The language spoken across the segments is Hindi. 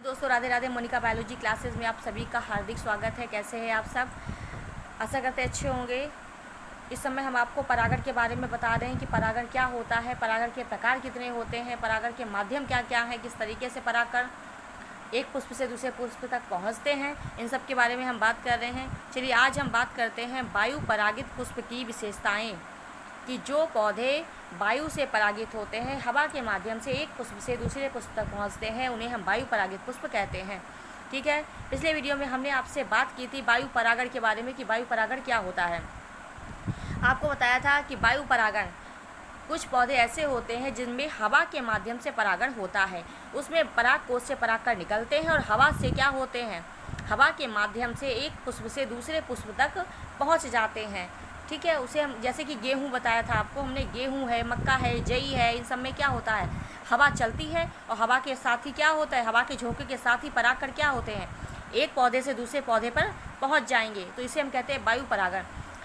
दोस्तों राधे राधे। मोनिका बायोलॉजी क्लासेस में आप सभी का हार्दिक स्वागत है। कैसे हैं आप सब? आशा करते अच्छे होंगे। इस समय हम आपको परागण के बारे में बता रहे हैं कि परागण क्या होता है, परागण के प्रकार कितने होते हैं, परागण के माध्यम क्या क्या है, किस तरीके से परागण एक पुष्प से दूसरे पुष्प तक पहुंचते हैं, इन सब के बारे में हम बात कर रहे हैं। चलिए आज हम बात करते हैं वायु परागित पुष्प की विशेषताएं, कि जो पौधे वायु से परागित होते हैं, हवा के माध्यम से एक पुष्प से दूसरे पुष्प तक पहुंचते हैं, उन्हें हम वायु परागित पुष्प कहते हैं। ठीक है, पिछले वीडियो में हमने आपसे बात की थी वायु परागण के बारे में कि वायु परागण क्या होता है। आपको बताया था कि वायु परागण कुछ पौधे ऐसे होते हैं जिनमें हवा के माध्यम से परागण होता है, उसमें पराग कोश से परागकण निकलते हैं और हवा से क्या होते हैं, हवा के माध्यम से एक पुष्प से दूसरे पुष्प तक पहुंच जाते हैं। ठीक है, उसे हम जैसे कि गेहूं बताया था आपको हमने, गेहूं है, मक्का है, जई है, इन सब में क्या होता है, हवा चलती है और हवा के साथ ही क्या होता है, हवा के झोंके के साथ ही परागकण क्या होते हैं, एक पौधे से दूसरे पौधे पर पहुंच जाएंगे, तो इसे हम कहते हैं वायु परागण।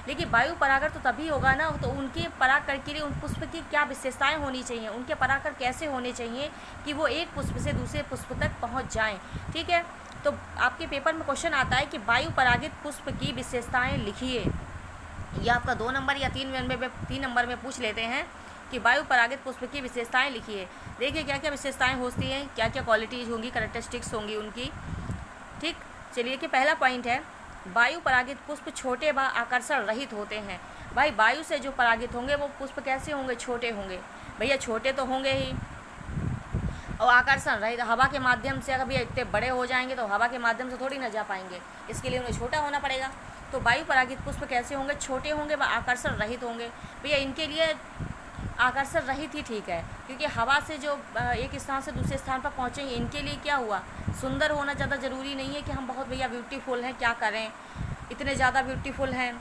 लेकिन वायु परागण तो तभी होगा ना, तो उनके परागकण के लिए उन पुष्प की क्या विशेषताएं होनी चाहिए, उनके परागकण कैसे होने चाहिए कि वो एक पुष्प से दूसरे पुष्प तक पहुंच जाएं। ठीक है, तो आपके पेपर में क्वेश्चन आता है कि वायु परागित पुष्प की विशेषताएं लिखिए। यह आपका 2 नंबर या 3 नंबर में पूछ लेते हैं कि वायु परागित पुष्प की विशेषताएं लिखिए। देखिए क्या क्या विशेषताएं होती हैं, क्या क्या क्वालिटीज़ होंगी, कैरेक्टरिस्टिक्स होंगी उनकी। ठीक, चलिए कि पहला पॉइंट है, वायु परागित पुष्प छोटे व आकर्षण रहित होते हैं। भाई वायु से जो परागित होंगे वो पुष्प कैसे होंगे, छोटे होंगे। भैया छोटे तो होंगे ही, और आकर्षण रहित, हवा के माध्यम से अगर भैया इतने बड़े हो जाएंगे तो हवा के माध्यम से थोड़ी ना जा पाएंगे, इसके लिए उन्हें छोटा होना पड़ेगा। तो वायु परागित पुष्प कैसे होंगे, छोटे होंगे व आकर्षण रहित होंगे। भैया इनके लिए आकर्षण रहित ही ठीक है, क्योंकि हवा से जो एक स्थान से दूसरे स्थान पर पहुँचेंगे, इनके लिए क्या हुआ, सुंदर होना ज़्यादा ज़रूरी नहीं है कि हम बहुत भैया ब्यूटीफुल हैं, क्या करें, इतने ज़्यादा ब्यूटीफुल हैं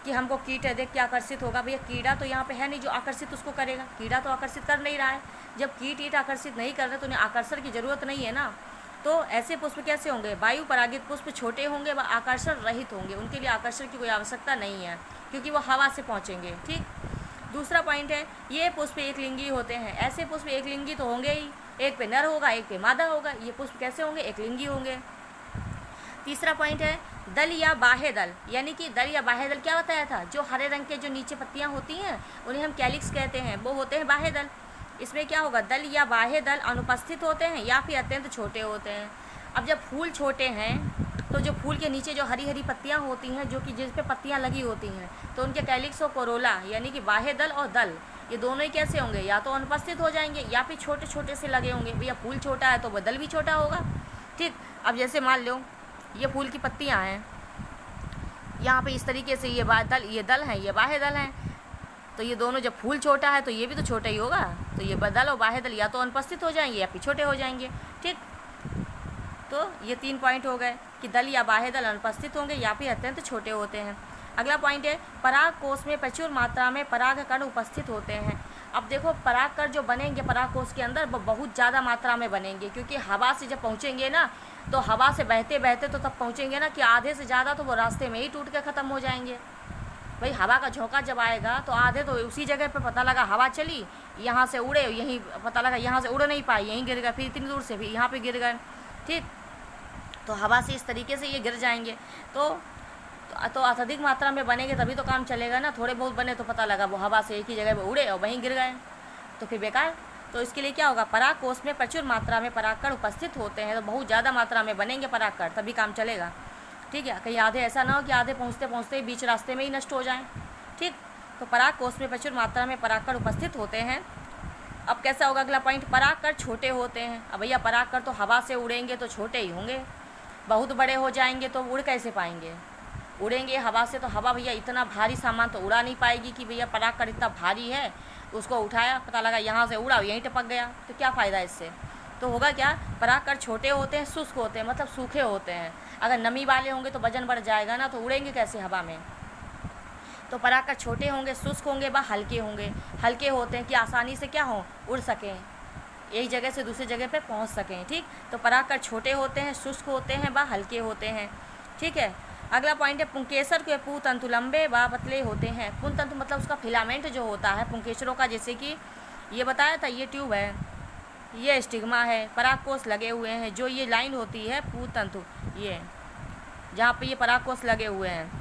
कि हमको कीट देख के आकर्षित होगा। भैया कीड़ा तो यहाँ पे है नहीं जो आकर्षित उसको करेगा, कीड़ा तो आकर्षित कर नहीं रहा है। जब कीट आकर्षित नहीं कर रहे तो उन्हें आकर्षण की ज़रूरत नहीं है ना। तो ऐसे पुष्प कैसे होंगे, वायु परागित पुष्प छोटे होंगे व आकर्षण रहित होंगे, उनके लिए आकर्षण की कोई आवश्यकता नहीं है क्योंकि वो हवा से पहुँचेंगे। ठीक, दूसरा पॉइंट है, ये पुष्प एक लिंगी होते हैं। ऐसे पुष्प एक लिंगी तो होंगे ही, एक पे नर होगा एक पे मादा होगा, ये पुष्प कैसे होंगे, एक लिंगी होंगे। तीसरा पॉइंट है, दल या बाह्य दल, यानी कि दल या बाह्य दल क्या बताया था, जो हरे रंग के जो नीचे पत्तियां होती हैं उन्हें हम कैलिक्स कहते हैं, वो होते हैं बाह्य दल। इसमें क्या होगा, दल या बाह्य दल अनुपस्थित होते हैं या फिर अत्यंत छोटे होते हैं। अब जब फूल छोटे हैं तो जो फूल के नीचे जो हरी हरी पत्तियां होती हैं, जो कि जिस पे पत्तियां लगी होती हैं, तो उनके कैलिक्स और कोरोला यानी कि बाह्य दल और दल, ये दोनों ही कैसे होंगे, या तो अनुपस्थित हो जाएंगे या फिर छोटे छोटे से लगे होंगे। भैया फूल छोटा है तो वह दल भी छोटा होगा। ठीक, अब जैसे मान लो ये फूल की पत्तियां हैं, यहाँ पे इस तरीके से ये दल हैं, ये बाह्य दल हैं, तो ये दोनों जब फूल छोटा है तो ये भी तो छोटा ही होगा, तो ये दल और बाह्य दल या तो अनुपस्थित हो जाएंगे या फिर छोटे हो जाएंगे। ठीक, तो ये 3 पॉइंट हो गए कि दल या बाह्य दल अनुपस्थित होंगे या फिर अत्यंत छोटे होते हैं। अगला पॉइंट है, पराग कोश में प्रचुर मात्रा में परागकण उपस्थित होते हैं। अब देखो परागकण जो बनेंगे पराग कोश के अंदर वो बहुत ज़्यादा मात्रा में बनेंगे, क्योंकि हवा से जब पहुँचेंगे ना, तो हवा से बहते बहते तो तब पहुँचेंगे ना कि आधे से ज़्यादा तो वो रास्ते में ही टूट के ख़त्म हो जाएंगे। भाई हवा का झोंका जब आएगा तो आधे तो उसी जगह पे पता लगा हवा चली, यहाँ से उड़े, यहीं पता लगा यहाँ से उड़ नहीं पाए, यहीं गिर गए, फिर इतनी दूर से भी यहाँ पे गिर गए। ठीक, तो हवा से इस तरीके से ये गिर जाएंगे। तो अत्यधिक मात्रा में बनेंगे तभी तो काम चलेगा ना, थोड़े बहुत बने तो पता लगा वो हवा से एक ही जगह पे उड़े और वहीं गिर गए तो फिर बेकार। तो इसके लिए क्या होगा, पराग कोश में प्रचुर मात्रा में परागकण उपस्थित होते हैं, तो बहुत ज़्यादा मात्रा में बनेंगे परागकण तभी काम चलेगा। ठीक है, कहीं आधे ऐसा ना हो कि आधे पहुँचते पहुँचते बीच रास्ते में ही नष्ट हो जाएं। ठीक, तो पराग कोश में प्रचुर मात्रा में परागकण उपस्थित होते हैं। अब कैसा होगा अगला पॉइंट, परागकण छोटे होते हैं। अब भैया परागकण तो हवा से उड़ेंगे तो छोटे ही होंगे, बहुत बड़े हो जाएंगे तो उड़ कैसे पाएंगे, उड़ेंगे हवा से तो हवा भैया इतना भारी सामान तो उड़ा नहीं पाएगी कि भैया परागकण इतना भारी है, उसको उठाया पता लगा यहाँ से उड़ा यहीं टपक गया, तो क्या फ़ायदा इससे। तो होगा क्या, परागकण छोटे होते हैं, शुष्क होते हैं, मतलब सूखे होते हैं। अगर नमी वाले होंगे तो वजन बढ़ जाएगा ना, तो उड़ेंगे कैसे हवा में। तो परागकण छोटे होंगे, शुष्क होंगे व हल्के होंगे। हल्के होते हैं कि आसानी से क्या हो, उड़ सकें, एक जगह से दूसरी जगह पे पहुंच सकें। ठीक, तो परागकण छोटे होते हैं, शुष्क होते हैं व हल्के होते हैं। ठीक है, अगला पॉइंट है, पुंकेसर के पुंतंतु लंबे व पतले होते हैं। पुंतंतु मतलब उसका फिलामेंट जो होता है पुंकेसरों का, जैसे कि ये बताया था ये ट्यूब है, ये स्टिग्मा है, परागकोष लगे हुए हैं। जो ये लाइन होती है पूतंतु, ये जहाँ पे ये परागकोष लगे हुए हैं,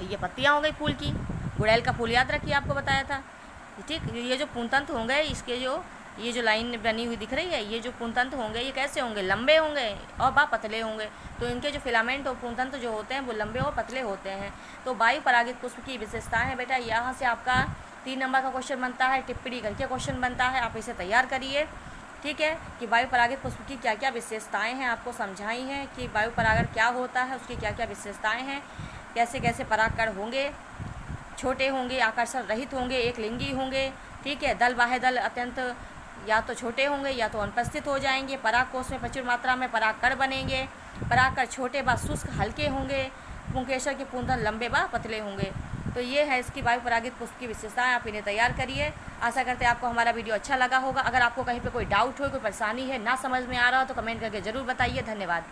ये पत्तियाँ हो गई फूल की। गुड़ैल का फूल याद रखिए, आपको बताया था, ठीक। ये जो पूतंतु होंगे, इसके जो ये जो लाइन बनी हुई दिख रही है, ये जो पूतंतु होंगे ये कैसे होंगे, लंबे होंगे और बा पतले होंगे। तो इनके जो फिलामेंट और पूतंतु जो होते हैं वो लंबे और पतले होते हैं। तो वायु परागित पुष्प की विशेषताएं हैं बेटा। यहाँ से आपका 3 नंबर का क्वेश्चन बनता है, टिप्पणी करके क्वेश्चन बनता है, आप इसे तैयार करिए, ठीक है। कि वायु परागित पुष्प की क्या क्या विशेषताएं हैं, आपको समझाई हैं कि वायु परागण क्या होता है, उसकी क्या क्या विशेषताएं हैं, कैसे कैसे परागकण होंगे, छोटे होंगे, आकर्षण रहित होंगे, एक लिंगी होंगे, ठीक है। दल बाह्य दल अत्यंत या तो छोटे होंगे या तो अनुपस्थित हो जाएंगे। परागकोश में प्रचुर मात्रा में परागकण बनेंगे। परागकण छोटे व शुष्क हल्के होंगे। पुंकेसर के पूंतन लंबे व पतले होंगे। तो ये है इसकी वायु परागित पुष्प की विशेषताएं, आप इन्हें तैयार करिए। आशा करते हैं आपको हमारा वीडियो अच्छा लगा होगा। अगर आपको कहीं पे कोई डाउट हो, कोई परेशानी है, ना समझ में आ रहा हो तो कमेंट करके ज़रूर बताइए। धन्यवाद।